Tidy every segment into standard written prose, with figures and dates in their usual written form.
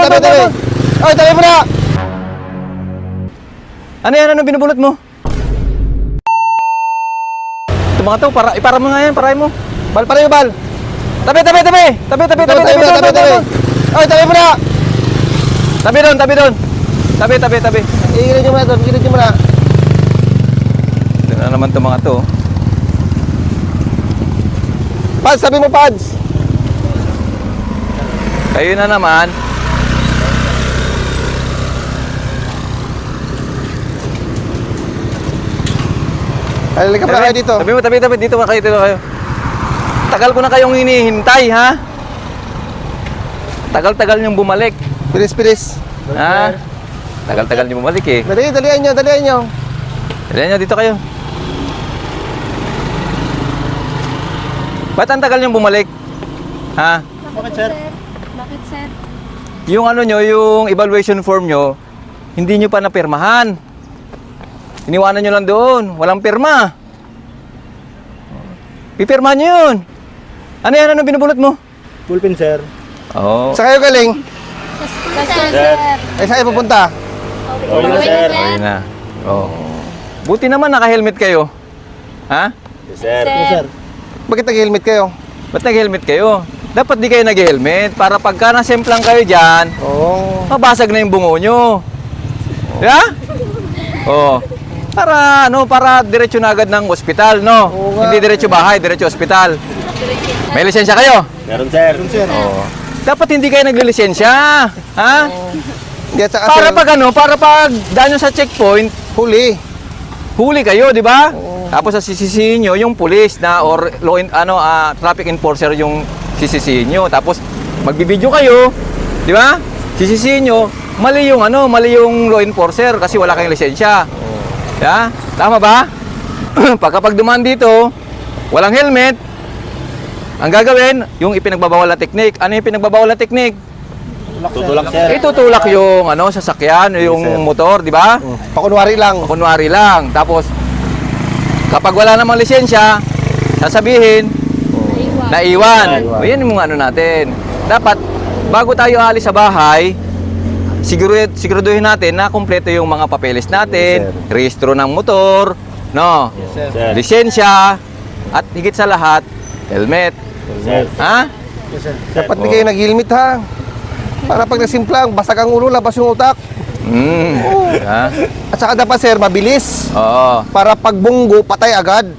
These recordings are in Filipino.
tabi. Ay, tabi mo na! Ano yan? Ano binubulot mo? Ito mga to, ipara mo nga yan, parahin mo. Bal, parahin mo, bal. Tabi. Tabi. Ay, tabi mo na! Tabi doon. Tabi. Igirin nyo muna doon, igirin nyo muna. Ito na naman to mga to. Pads, sabi mo, Pads. Kayo na naman. Ay, halika pa kayo dito. Tabi. Dito kayo. Tagal ko na kayong hinihintay, ha? Tagal-tagal niyong bumalik. Bilis. Ha? Tagal-tagal niyong bumalik eh. Dalian nyo. Dalihan nyo, dito kayo. Ba't ang tagal niyong bumalik? Ha? Bakit, sir? Bakit, sir? Yung ano nyo, yung evaluation form nyo, hindi nyo pa napirmahan. Iniwanan nyo lang doon. Walang pirma. Pipirmahan nyo yun. Ano yan? Ano binubulot mo? Ballpen, sir. Oo. Sa kayo galing? Sa school, sir. Ay, saan kayo pupunta? Okay na, sir. Ayun na. Oo. Buti naman naka-helmet kayo. Ha? Yes, sir. Sir. Yes, sir. Bakit nag-helmet kayo? Ba't nag-helmet kayo? Dapat di kayo nag-helmet para pagka nasemplang kayo dyan, Oo. mabasag na yung bungo nyo. Diba? Oo. Para diretso na agad ng ospital, no? Oo nga. Hindi diretso bahay, diretso ospital. May lisensya kayo? Meron, sir. Oo. Dapat hindi kayo naglilisensya. Ha? Hindi, at saka Para sir, pag daan nyo sa checkpoint, huli. huli kayo, di ba? Oo. Tapos sa sisisihin nyo, yung police na or traffic enforcer yung sisisihin nyo. Tapos magbibideo kayo, di ba? Sisisihin nyo, mali yung law enforcer kasi wala kayong lisensya. Ya? Tama ba? Pagkapag dumaan dito, walang helmet, ang gagawin, yung ipinagbabawal na technique. Ano yung pinagbabawal na technique? Tutulak, sir. Itutulak yung sasakyan, yung Yes, sir. motor, di ba? Pakunwari lang. Kunwari lang. Tapos, kapag wala namang lisensya, sasabihin, naiwan. O yan yung mga natin. Dapat, bago tayo alis sa bahay, siguraduhin natin na kumpleto yung mga papeles natin, Yes, rehistro ng motor, no? Sir. Lisensya, at higit sa lahat, helmet. Sir. Ha? Dapat di kayo nag-helmet, ha? Para pag nasimplang, basag ang ulo, labas yung utak. Ha? At saka dapat, sir, mabilis. Oo. Para pag bunggo, patay agad.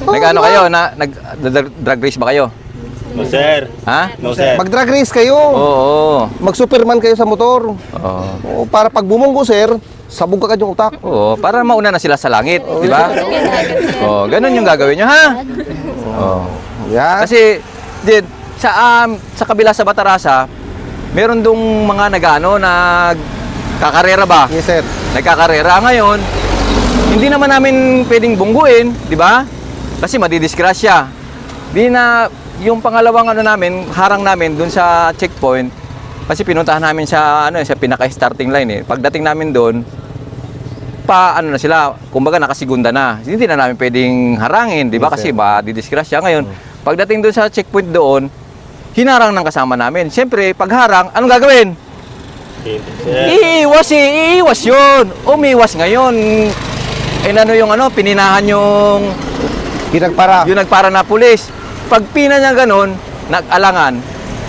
Nag-ano kayo? Drag race ba kayo? No, sir. Ha? No, sir. Mag-drag race kayo. Oo. Mag-superman kayo sa motor. Oo. Oo, para pag bumunggo, sir, sabog agad yung utak. Oo, para mauna na sila sa langit, di ba? Oh, ganun yung gagawin nyo, ha? Oh. Yan. Kasi sa kabila sa Batarasa, meron dong mga nagkakarera ba? Yes, sir. Nagkakarera ngayon. Hindi naman namin pwedeng bungguin, di ba? Kasi madidisgrasya. Di na yung pangalawang harang namin dun sa checkpoint. Kasi pinuntahan namin sa pinaka-starting line eh. Pagdating namin doon, na sila, kumbaga nakasigunda na. Hindi na namin pwedeng harangin, di ba? Yes, Kasi sir. madidisgrasya ngayon. Pagdating doon sa checkpoint doon, hinarang ng kasama namin. Siyempre, pagharang, anong gagawin? Sir. Iiwas yun. Umiwas ngayon. Pininahan yung nagpara na pulis. Pag pina niya ganun, nag-alangan,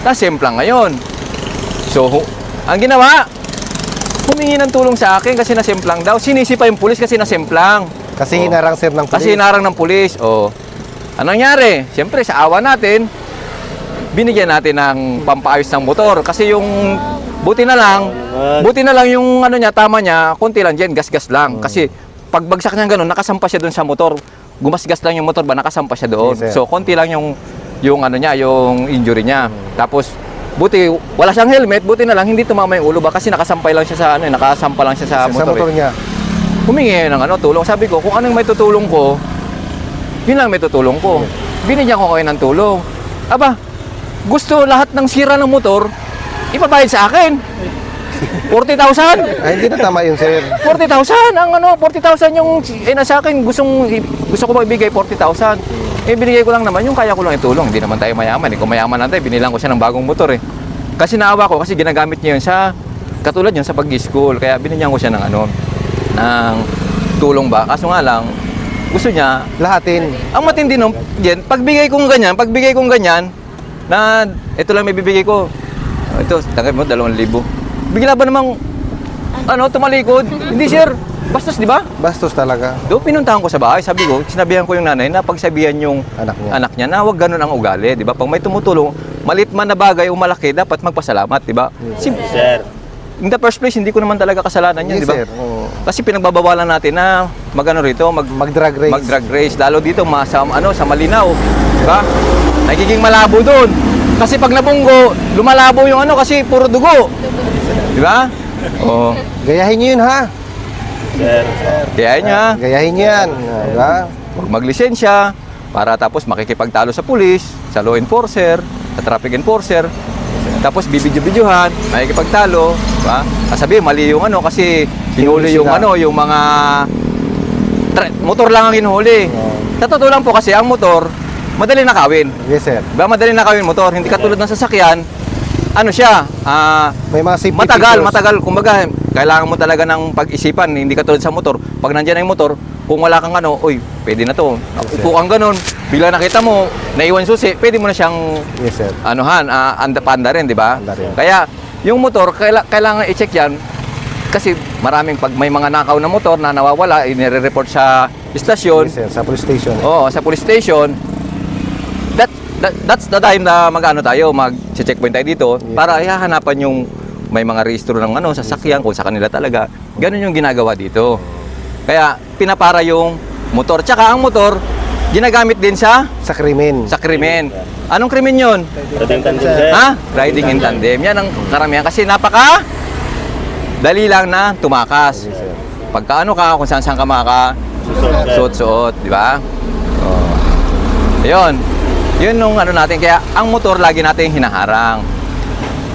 nasemplang ngayon. So, ang ginawa, humingi ng tulong sa akin kasi nasemplang daw. Sinisi pa yung pulis kasi nasemplang. Kasi hinarang, sir, ng Kasi pulis. hinarang ng pulis. Oh. Anong nangyari? Siyempre, sa awa natin, binigyan natin ng pampaayos ng motor. Kasi yung buti na lang yung tama niya, konti lang dyan, gas-gas lang. Kasi pagbagsak niya ganun, nakasampa siya doon sa motor. Gumasgas lang yung motor ba, nakasampa siya doon. Yes, sir. So, konti lang yung injury niya. Tapos, buti, wala siyang helmet, buti na lang, hindi tumama yung ulo ba, kasi nakasampa lang siya sa motor. Sa motor niya. Humingi ng tulong. Sabi ko, kung anong may tutulong ko, yun lang may tutulong ko. Binigyan ko kayo ng tulong. Aba, gusto lahat ng sira ng motor, ipabayad sa akin. 40,000. Ay, hindi na tama yun, sir. 40,000 ang 40,000 yung sa akin gusto ko maibigay 40,000. Binigay ko lang naman yung kaya ko lang itulong. Hindi naman tayo mayaman. Kung mayaman natin, binilang ko siya ng bagong motor eh. Kasi naawa ko kasi ginagamit niya yun sa katulad yun sa pag-school. Kaya binigyan ko siya ng ng tulong ba. Kaso nga lang, gusto niya, Lahatin. ang matindi nung, yan, pagbigay kong ganyan, na ito lang may bibigay ko. Ito, tanggap mo, 2,000. Bigla ba namang, tumalikod? Hindi, sir. Bastos, di ba? Bastos talaga. Doon pinuntahan ko sa bahay, sabi ko, sinabihan ko yung nanay na pagsabihan yung Anak niya. na huwag ganun ang ugali, di ba? Pag may tumutulong, malit man na bagay o malaki, dapat magpasalamat, di ba? Sir. In the first place, hindi ko naman talaga kasalanan yan, Yes, di ba? sir. Oo. Kasi pinagbabawalan natin na Mag-drag race. mag-drag race, lalo dito sa Malinaw, di ba? Nagiging malabo doon. Kasi pag nabunggo, lumalabo yung kasi puro dugo. Di ba? Oo. Gayahin niyo yun, ha? Sir. Kaya niya, Gayahin niyo yan. Diba? huwag maglisensya para tapos makikipagtalo sa pulis, sa law enforcer, sa traffic enforcer. Tapos bibidyo-bidyohan, makikipagtalo, diba? Sabi mali yung kasi hinuli yung sila. yung mga motor lang ang hinuhuli. Sa totoo lang po kasi ang motor madali nakawin. Yes, sir. Diba? Madali nakawin motor, hindi katulad ng sasakyan. Siya, May mga safety matagal. Kumbaga, kailangan mo talaga ng pag-isipan, hindi katulad sa motor. Pag nandiyan na yung motor, kung wala kang pwede na to. Upo kang ganun, bigla nakita mo, naiwan susi, pwede mo na siyang Yes, sir. anda rin, di ba? Anda rin. Kaya, yung motor, kailangan i-check yan kasi maraming pag may mga nakaw na motor na nawawala, inire-report sa istasyon. Yes, sir. Sa police station. Oo, sa police station. That's the time na mag-checkpoint tayo dito para ihahanapan yung may mga rehistro ng sasakyan kung sa kanila talaga. Ganun yung ginagawa dito. Kaya pinapara yung motor. Tsaka ang motor, ginagamit din sa Sa krimen. krimen. Anong krimen yun? Riding tandem, sir. Riding in tandem. Yan ang karamihan. Kasi dali lang na tumakas. Yes, sir. Pagka kung saan ka Susunod, sir. suot-suot, di ba? Ayun. Yun nung natin. Kaya ang motor lagi natin hinaharang.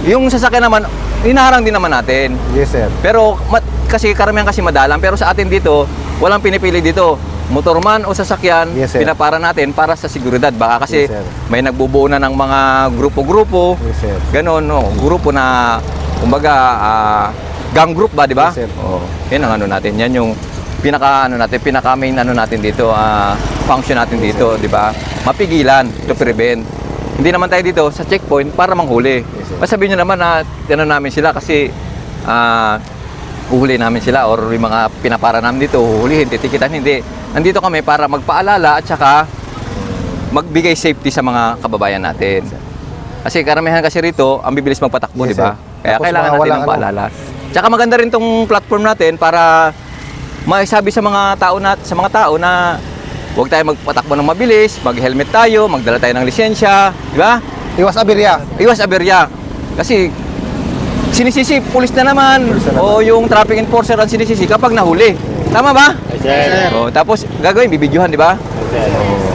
Yung sasakyan naman, hinaharang din naman natin. Yes, sir. Pero kasi karamihan kasi madalang. Pero sa atin dito, walang pinipili dito. Motor man o sasakyan, Yes, sir. pinapara natin para sa seguridad. Baka kasi Yes, sir. may nagbubuo na ng mga grupo-grupo. Yes, sir. Ganon, grupo na, kumbaga, gang group ba, di ba? Yes, sir. Oo. Yan ang natin. Yan yung pinaka main natin dito, function natin dito, di ba? Mapigilan, to prevent. Hindi naman tayo dito sa checkpoint para manghuli. Yes, sir. Sabihin nyo naman na namin sila kasi uhuli namin sila or yung mga pinapara namin dito, huhulihin, titikitan, hindi. Nandito kami para magpaalala at saka magbigay safety sa mga kababayan natin. Kasi karamihan kasi rito, ang bibilis magpatakbo, Yes, di ba? sir. Kaya Tapos kailangan mga natin walang ng paalala. Tsaka maganda rin tong platform natin para maisabi sa mga tao na huwag tayo magpatakbo ng mabilis, mag-helmet tayo, magdala tayo ng lisensya, di ba? Iwas aberya. Iwas aberya. Kasi sinisisi, pulis na naman, Pulis na o yung traffic enforcer ang sinisisi kapag nahuli. Tama ba? Yes, sir. O, tapos gagawin, bibidyohan, di ba? Yes, sir.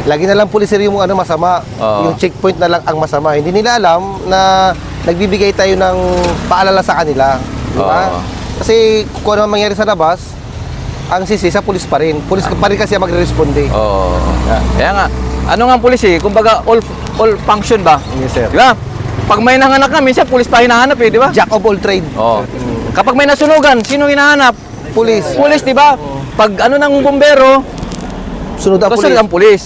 Lagi na lang pulis, sir, yung masama. Oo. Yung checkpoint na lang ang masama. Hindi nila alam na nagbibigay tayo ng paalala sa kanila. Di ba? Oo. Kasi kung ano mangyari sa labas, ang sisi sa pulis pa rin. Pulis pa rin kasi ang magre-responde. Oo. Kaya nga, ano nga ang pulis kumbaga all function ba? Yes, sir. Di ba? Pag may nanganak na, minsan pulis pa hinahanap di ba? Jack of all trade. Oo. Kapag may nasunugan, sino hinahanap? Pulis. Pulis, di ba? Pag ng bumbero, Sunod ang kasunod pulis. ang pulis.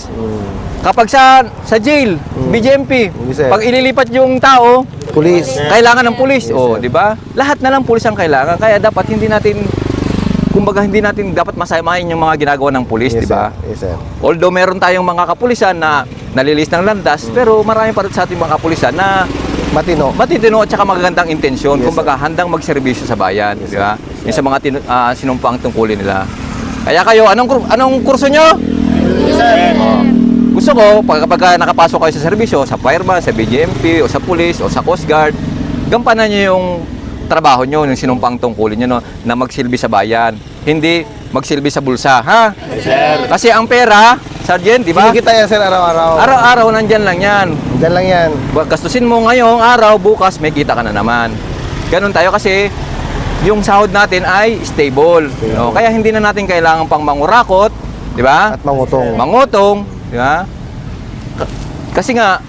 Kapag sa jail, BJMP, Yes, sir. pag ililipat yung tao, Pulis. kailangan ng pulis. Yes, Oh, sir. di ba? Lahat na lang pulis ang kailangan. Kaya dapat hindi natin dapat masamahin yung mga ginagawa ng pulis, Yes, di ba? sir. Yes, sir. Although meron tayong mga kapulisan na nalilis ng landas, pero marami pa rin sa ating mga kapulisan na Matino. matitino at saka magagandang intensyon. Yes, Kumbaga, handang magserbisyo sa bayan, Yes, di ba? sir. Yung sa mga sinumpang tungkulin nila. Kaya kayo, anong kurso nyo? Gusto ko, kapag nakapasok kayo sa serbisyo, sa fireman, sa BGMP, o sa police, o sa Coast Guard, gampanan nyo yung trabaho nyo, yung sinumpang tungkulin nyo, na magsilbi sa bayan. Hindi magsilbi sa bulsa, ha? Yes, sir. Kasi ang pera, Sergeant, di ba? Kinikita yan, sir, araw-araw. Araw-araw nandyan lang yan. Diyan lang yan. Gastusin mo ngayong araw, bukas may kita ka na naman. Ganun tayo kasi yung sahod natin ay stable. No? Kaya hindi na natin kailangan pang mangurakot, di ba? At mangutong. Mangutong, di ba? Kasi nga,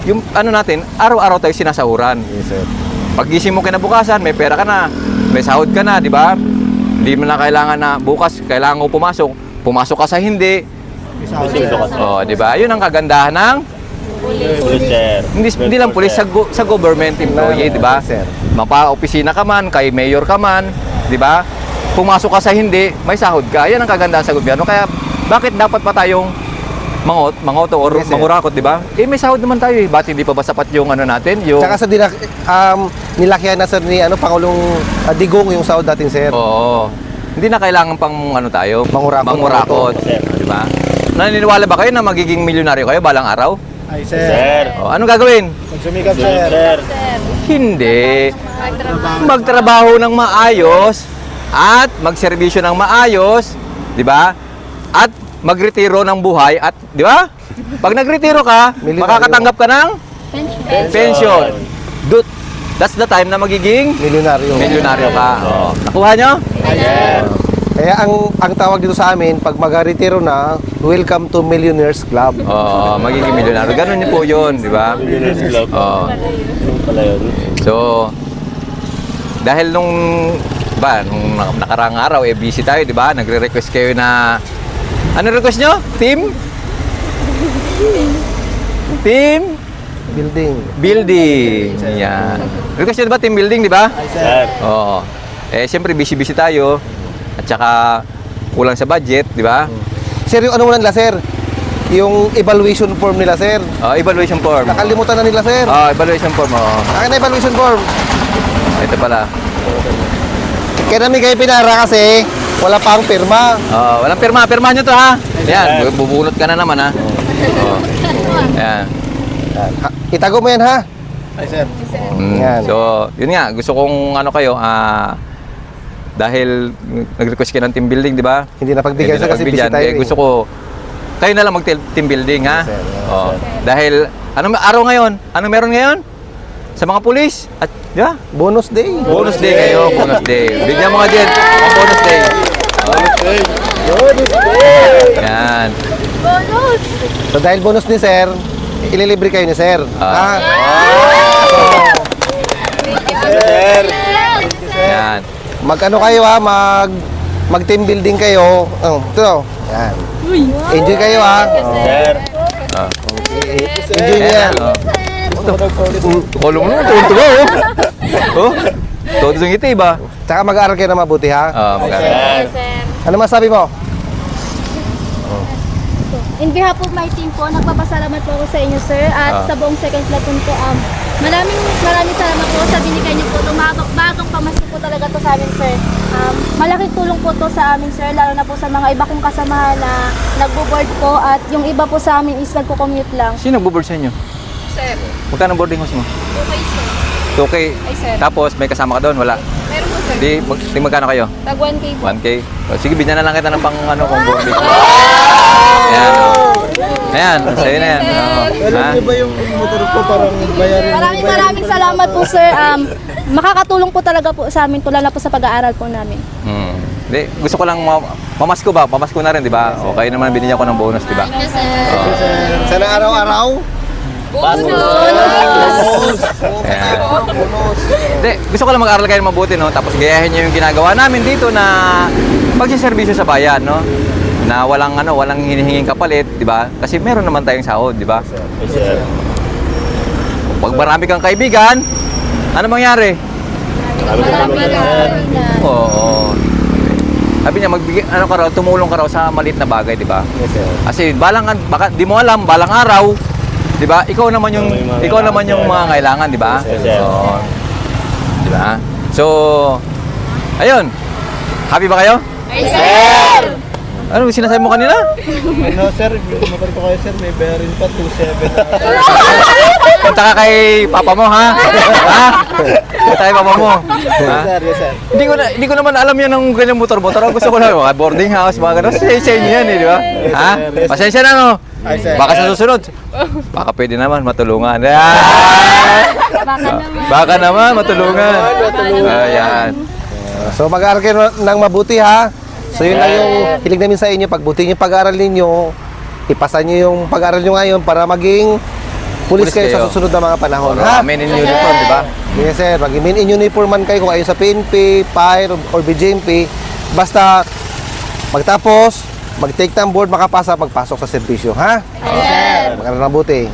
yung ano natin, araw-araw tayo sinasahuran. Yes, sir. Paggising mo kinabukasan, may pera ka na, may sahod ka na, di ba? Hindi mo na kailangan na bukas, kailangan mo pumasok. Pumasok ka sa hindi. Pusinto ka, sir. Oh, di ba? Yun ang kagandahan ng Pulis, sir. hindi lang pulis sa government employee, di ba? Sir. Mapa-opisina ka man, kay mayor ka man, di ba? Pumasok ka sa hindi, may sahod ka. Yan ang kagandahan sa gobyerno. Kaya bakit dapat pa tayong mangoto or Yes, sir. mangurakot, di ba? Eh may sahod naman tayo eh. Ba't hindi pa ba sapat yung ano natin? Yung Tsaka sa nilakihan na sir ni Pangulong Digong yung sahod natin, sir. Oo. Hindi na kailangan pang ano tayo, Mangurakot. mangurakot, Sir. di ba? Naniniwala ba kayo na magiging milyonaryo kayo balang araw? Ay, Sir. O, anong gagawin? Magsumikap, Sir. sir. Sir. Hindi. Magtrabaho ng maayos at magserbisyo ng maayos, di ba? At magretiro ng buhay at, di ba? Pag nagretiro ka, Milyonaryo. makakatanggap ka ng Pension. pension. That's the time na magiging milyonaryo ka. O, nakuha nyo? Sir. Kaya ang tawag dito sa amin, pag mag-retiro na, welcome to Millionaires Club. Oo, magiging milyonaryo. Ganun po yun, di ba? Millionaires Club. Oo. Yung pala yun. So, dahil nung nakaraang araw, busy tayo, di ba? Nagre-request kayo na, ano request nyo? Team? Building. Building. Yan. Request nyo ba team building, di ba? Sir. Oo. Eh, siyempre, busy-busy tayo. At saka, kulang sa budget, di ba? Sir, yung ano muna nila, sir? Yung evaluation form nila, sir. Evaluation form. Nakalimutan na nila, sir. Evaluation form. Akin na evaluation form. Ito pala. Kaya namin kayo pinara kasi wala pa ang pirma. Walang pirma. Pirma nyo to, ha? Yan. Bubunot ka na naman, ha? Oo. Yan. Itago mo yan, ha? Ay, sir. Yan. So, yun nga, gusto kong ano kayo, dahil nag-request kayo ng team building, di ba? Hindi na pagbigay sa kasi busy Pagbigyan. tayo. Eh, gusto ko, kayo na lang mag-team building, ha? Yes, sir. Yes, Oo. Dahil, anong araw ngayon? Anong meron ngayon? Sa mga pulis? At, di ba? Bonus day. Bonus day kayo, bonus day. Bigyan mo nga din, ang bonus day. Yan. Bonus! So dahil bonus ni sir, ililibre kayo ni sir. Ah. Sir. Yan. Mag-ano kayo ha, mag team building kayo. Ito. Yan. Enjoy kayo ha. Sir. Enjoy niyo yan. Kulong mo, tuwan-tuwa, oh. Oh, todo yung ngiti ba? Tsaka mag-aaral kayo na mabuti ha. Maganda. Sir. Ano masabi mo? In behalf of my team po, nagpapasalamat po ako sa inyo, sir. At sa buong second platoon po, maraming salamat po sa binigay niyo po. Itong bagong pamasko po talaga to sa amin, sir. Malaking tulong po to sa amin, sir. Lalo na po sa mga iba kong kasamahan na nagbo-board po. At yung iba po sa amin is nagko-commute lang. Sino nagbo-board sa inyo? Sir, Magkano boarding house mo? okay, sir. Okay. Ay, sir. Tapos may kasama ka doon, wala. Meron po, sir. Di magkano kayo? Tag 1K po. 1K? O, sige, binyan na lang kita ng pang ano kung boarding. Ayan, oh. Ayan, sa'yo na yan. Oh. Ha? Alam niyo ba yung motor ko parang bayarin? Maraming salamat po, sir. Makakatulong po talaga po sa amin, tulad na po sa pag-aaral po namin. Di, gusto ko lang pamasko ba? Pamasko na rin, di ba? O, kayo naman binigyan ko ng bonus, di ba? Sana araw-araw. Ayan. Hindi, gusto ko lang mag-aral kayo mabuti, no? Tapos gayahin niyo yung ginagawa namin dito na pagsiservisyo sa bayan, no? Na walang hinihinging kapalit, di ba? Kasi meron naman tayong sahod, di ba? Yes, sir. Pag marami kang kaibigan, ano mangyari? Oo. Sabi niya, tumulong ka raw sa maliit na bagay, di ba? Yes, sir. Kasi baka di mo alam, balang araw, di ba? Ikaw naman yung mga kailangan, di ba? Yes, sir. So, di ba? So, ayun. Happy ba kayo? Yes, sir! Ano sinasabi mo kanina? Ano, sir, yung motor ko kayo, sir, may bayarin pa 2.7. Punta ka kay papa mo, ha? Ha? Punta kay papa mo. Ha? Sir, yes, sir. Hindi ko naman alam yan ng ganyang motor-motor. Gusto ko lang, mga boarding house, mga gano'n. Sa inyo yan, eh, di ba? Ha? Pasensya na, no? Ay, sir. Baka sa susunod, baka pwede naman matulungan. Baka naman. Baka naman matulungan. Ayan. So mag-aaral kayo ng mabuti ha. So yun lang yung hiling namin sa inyo. Pagbuti yung pag-aaral ninyo, ipasa nyo yung pag-aaral nyo ngayon para maging Pulis kayo sa susunod na mga panahon. Ha? Men in uniform, di ba? Yes, sir. Pag men in uniform man kayo, kung kayo sa PNP, FIRE, or BJMP, basta magtapos, mag-take ng board, makapasa, pagpasok sa serbisyo. Ha? Yes. Mabuti.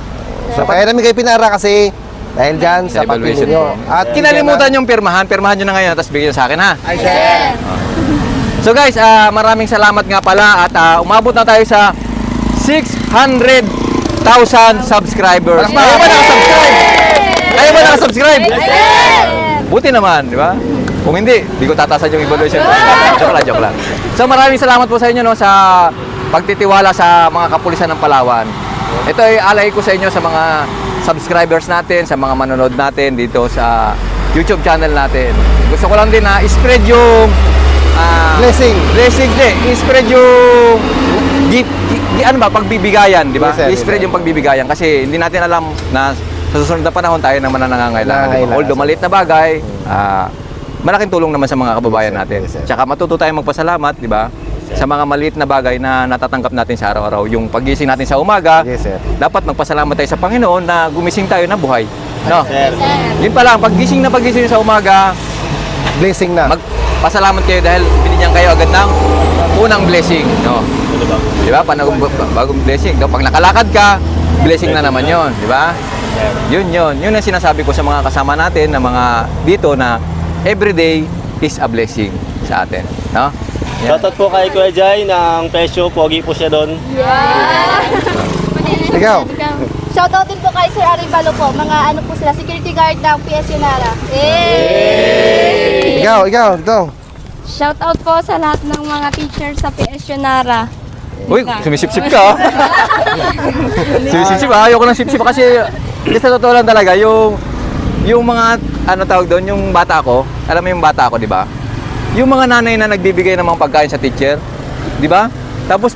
So, kaya namin kayo pinara kasi dahil dyan sa Evaluation pagpili nyo. form. At Kinalimutan yung pirmahan nyo na ngayon, tapos bigyan sa akin, ha? Yes. So guys, maraming salamat nga pala at umabot na tayo sa 600,000 subscribers. Kayo ba nakasubscribe? Kayo ba nakasubscribe? Buti naman, di ba? Kung hindi, di ko tatasan yung evaluation. Joke lang. So maraming salamat po sa inyo no, sa pagtitiwala sa mga kapulisan ng Palawan. Ito ay alay ko sa inyo sa mga subscribers natin, sa mga manonood natin dito sa YouTube channel natin. Gusto ko lang din na i-spread yung blessing. I-spread yung ano ba, pagbibigayan, di ba? Yes, sir. I-spread yung pagbibigayan kasi hindi natin alam na sa susunod na panahon tayo naman na nangangailangan. Di ba? Although maliit na bagay, malaking tulong naman sa mga kababayan natin. Yes, sir. Tsaka matuto tayong magpasalamat, di ba? Sa mga maliit na bagay na natatanggap natin sa araw-araw. Yung pagising natin sa umaga, Yes, sir. dapat magpasalamat tayo sa Panginoon na gumising tayo na buhay. No? Sir. Yun pa lang, pagising sa umaga, Blessing na. magpasalamat kayo dahil binigyan kayo agad ng unang blessing, no? Ano ba? Di ba? Bagong blessing. Pag nakalakad ka, blessing na naman yon, di ba? Yun ang sinasabi ko sa mga kasama natin na mga dito na everyday is a blessing sa atin, no? Yan. Shoutout po kay Kuya Jai ng Pesyo. Pogi po siya doon. Ikaw. Shoutout din po kay Sir Arivalo po. Mga ano po sila, security guard ng PS Yunara. Ikaw. Ito. Shoutout po sa lahat ng mga teachers sa PS Yunara. Uy, sumisip-sip ka, ah. Sumisip-sip, ah. Ayoko ng sip-sip kasi sa totoo lang talaga, yung mga, ano tawag doon, yung bata ko, alam mo yung bata ko, di ba? Yung mga nanay na nagbibigay ng mga pagkain sa teacher, di ba? Tapos,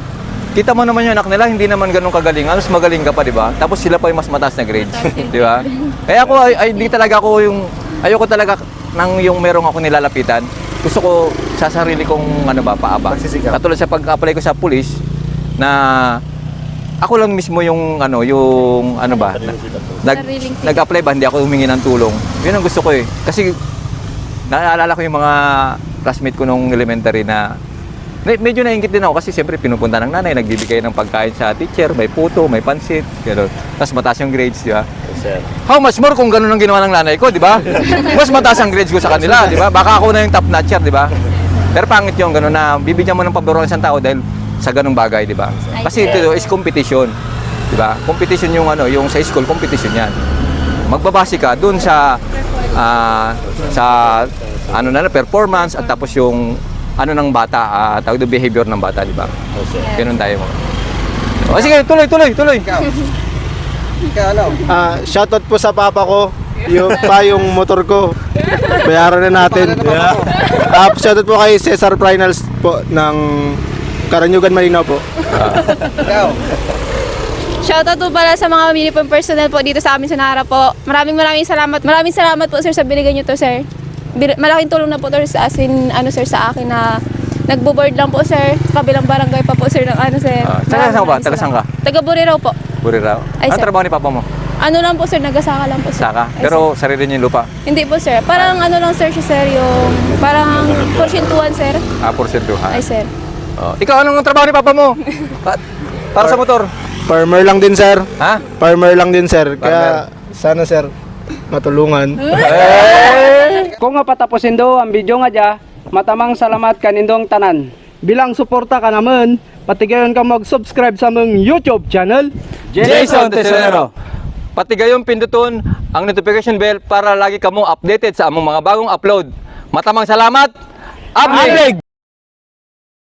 kita mo naman yung anak nila, hindi naman ganun kagaling. Mas magaling ka pa, di ba? Tapos sila pa yung mas mataas na grades, di ba? Kaya ako, hindi talaga ako yung, ayoko talaga nang yung merong ako nilalapitan. Gusto ko sa sarili kong, ano ba, paaba. Pagsisigaw. Katulad sa pag-apply ko sa police, na ako lang mismo yung, ano ba, nag-apply ba, hindi ako humingi ng tulong. Yun ang gusto ko eh. Kasi, naalala ko yung mga classmate ko nung elementary na medyo naingit din ako kasi siyempre pinupunta ng nanay, nagbibigay ng pagkain sa teacher, may puto, may pansit, gano'n. Tapos mataas yung grades, di ba? Sir. How much more kung gano'n ang ginawa ng nanay ko, di ba? Mas mataas ang grades ko sa kanila, di ba? Baka ako na yung top notcher, di ba? Pero pangit yung gano'n na bibigyan mo ng pabor ng isang tao dahil sa ganung bagay, di ba? Kasi ito is competition, di ba? Competition yung yung sa school, competition yan. Magbabase ka dun sa performance at tapos yung ng bata, tawag do behavior ng bata, di ba? Ganun tayo mo. O sige, tuloy. Ikaw, ano? Shoutout po sa papa ko. Yung motor ko. Bayaran na natin. Shoutout po kay Cesar Prinals po ng Karanyugan, Malinaw po. Ikaw. Shoutout po pala sa mga uniform personnel po dito sa amin sa Nara po. Maraming salamat. Maraming salamat po sir sa binigay niyo to sir. Malaking tulong na po to sa akin, sir, sa akin na nagbo-board lang po sir. Sa kabilang barangay pa po sir ng sir. Taga saan ba? Taga saan ka? Taga Buriraw po. Buriraw. Ay, Ano sir. trabaho ni papa mo? Ano lang po sir, nagasaka lang po sir. Saka. Ay, Pero sarili niya yung lupa. sir. Hindi po sir. Parang lang sir siya sir, yung parang porsyentuhan sir. Porsentuhan. Ay sir. Ikaw, anong trabaho ni papa mo? Para sa motor? Farmer lang din, sir. Ha? Farmer lang din, sir. Kaya sana, sir, matulungan. Kung nga patapusin do ang video nga dya, matamang salamat kanindong tanan. Bilang suporta ka naman, patigayon ka mag-subscribe sa mong YouTube channel. Jason Tesoro. Pati gayong pinduton ang notification bell para lagi kamo updated sa among mga bagong upload. Matamang salamat. Ablig!